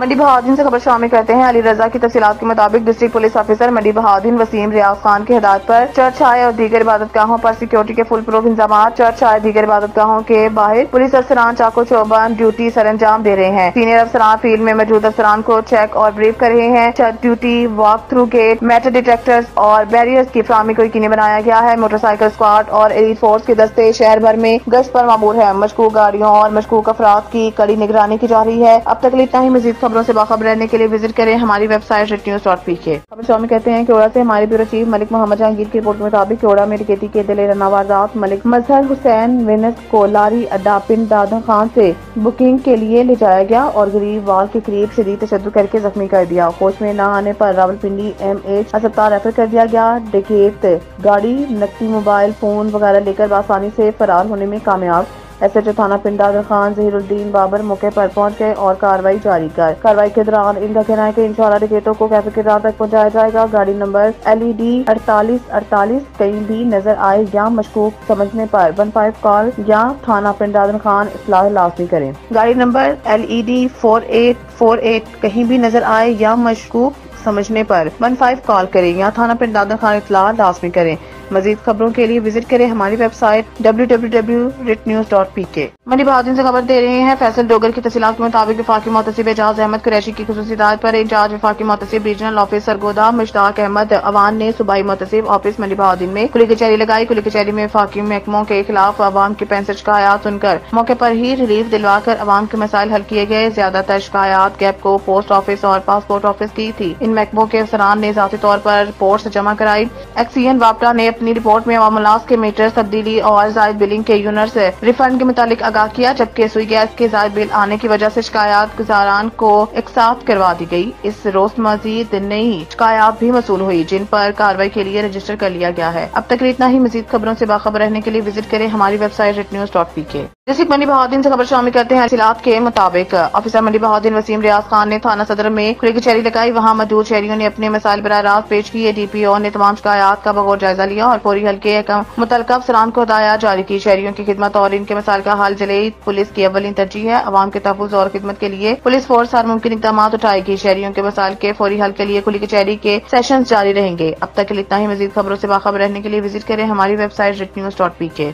منڈی بہادین سے خبر شامل کرتے ہیں۔ علی رضا کی تفصیلات کے مطابق ڈسٹرکٹ پولیس آفیسر منڈی بہادین وسیم ریاض خان کی ہدایت پر چرچ ہائے اور دیگر عبادت گاہوں پر سیکورٹی کے فل پروف انتظامات، چرچ ہائے دیگر عبادت گاہوں کے باہر پولیس افسران چاقو چوبند ڈیوٹی سر انجام دے رہے ہیں۔ سینئر افسران فیلڈ میں موجود افسران کو چیک اور بریف کر رہے ہیں۔ Check duty, walk through gate, metal detectors اور بیریئرز کی فراہمی کو یقینی بنایا گیا ہے۔ موٹر سائیکل اسکواڈ اور ایلیٹ فورس کے دستے شہر بھر میں گشت پر مامور ہیں۔ مشکوک گاڑیوں اور مشکوک افراد کی کڑی نگرانی کی جا رہی ہے۔ اب تک اتنا ہی۔ مزید خبروں سے باخبر رہنے کے لیے وزٹ کریں ہماری ویب سائٹ retnews.pk۔ خبر شامل کہتے ہیں کہ کیوڑا سے ہمارے بیورو چیف ملک محمد جہانگیر کی رپورٹ کے مطابق کیوڑا میں ڈکیتی کے دل رناوازات ملک مظہر حسین وینس کو لاری اڈا پنڈ دادن خان سے بکنگ کے لیے لے جایا گیا اور غریب وال کے قریب شدید تشدد کر کے زخمی کر دیا۔ ہوش میں نہ آنے پر راولپنڈی MH اسپتال ریفر کر دیا گیا۔ ڈکیت گاڑی، نقدی، موبائل فون وغیرہ لے کر بآسانی سے فرار ہونے میں کامیاب۔ SHO تھانہ پنڈ دادن خان ظہیر الدین بابر موقع پر پہنچ گئے اور کارروائی جاری کر کارروائی کے دوران ان کا کہنا ہے کہ انشاءاللہ ڈکیتوں کو کیفے کردار تک پہنچایا جائے گا۔ گاڑی نمبر LED 4848 کہیں بھی نظر آئے یا مشکوک سمجھنے پر 15 کال یا تھانہ پنڈ دادن خان اطلاع لازمی کریں۔ گاڑی نمبر LED 4848 کہیں بھی نظر آئے یا مشکوک سمجھنے پر 15 کال کریں یا تھانہ پنڈ دادن خان اطلاع لازمی کریں۔ مزید خبروں کے لیے وزٹ کریں ہماری ویب سائٹ www.retnews.pk۔ منڈی بہادین سے خبر دے رہے ہیں فیصل ڈوگر کی تفصیلات کے مطابق وفاقی محتسب اعجاز احمد قریشی کی خصوصی ہدایت پر انچارج وفاقی محتسب ریجنل آفس سرگودا مشتاق احمد عوان نے صوبائی محتسب آفس منڈی بہادین میں کھلی کچہری لگائی۔ کھلی کچہری میں وفاقی محکموں کے خلاف عوام کی 65 شکایات سن کر موقع پر ہی ریلیف دلوا کر عوام کے مسائل حل کیے گئے۔ زیادہ تر شکایات گیپ کو پوسٹ آفس اور پاسپورٹ آفس کی تھی۔ ان محکموں کے افسران نے ذاتی طور پر رپورٹس جمع کرائی۔ ایکسین وابٹا نے اپنی رپورٹ میں معاملات کے میٹر تبدیلی اور زائد بلنگ کے یونٹس ریفنڈ کے متعلق آگاہ کیا، جبکہ سوئی گیس کے زائد بل آنے کی وجہ سے شکایات گزاران کو اقساط کروا دی گئی۔ اس روز مزید نئی شکایات بھی موصول ہوئی جن پر کارروائی کے لیے رجسٹر کر لیا گیا ہے۔ اب تک اتنا ہی۔ مزید خبروں سے باخبر رہنے کے لیے وزٹ کریں ہماری ویب سائٹ retnews.pk۔ ڈسٹرکٹ منڈی بہادین سے خبر شامل کرتے ہیں تفصیلات کے مطابق آفیسر منڈی بہادین وسیم ریاض خان نے تھانہ صدر میں کھلی کچہری لگائی۔ وہاں موجود شہریوں نے اپنے مسائل براہ راست پیش کیے۔ DPO نے تمام شکایات کا بغور جائزہ لیا اور فوری حل کے متعلقہ افسران کو ہدایات جاری کی۔ شہریوں کی خدمت اور ان کے مسائل کا حل جلیل پولیس کی اولین ترجیح ہے۔ عوام کے تحفظ اور خدمت کے لیے پولیس فورس ہر ممکن اقدامات اٹھائے گی۔ شہریوں کے مسائل کے فوری حل کے لیے کھلی کچہری کے سیشنز جاری رہیں گے۔ اب تک اتنا ہی۔ مزید خبروں سے باخبر رہنے کے لیے وزٹ کریں ہماری ویب سائٹ retnews.pk۔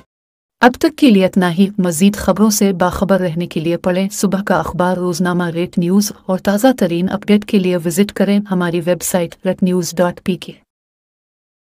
اب تک کے لیے اتنا ہی۔ مزید خبروں سے باخبر رہنے کے لیے پڑھیں صبح کا اخبار روزنامہ ریٹ نیوز اور تازہ ترین اپڈیٹ کے لیے وزٹ کریں ہماری ویب سائٹ retnews.pk۔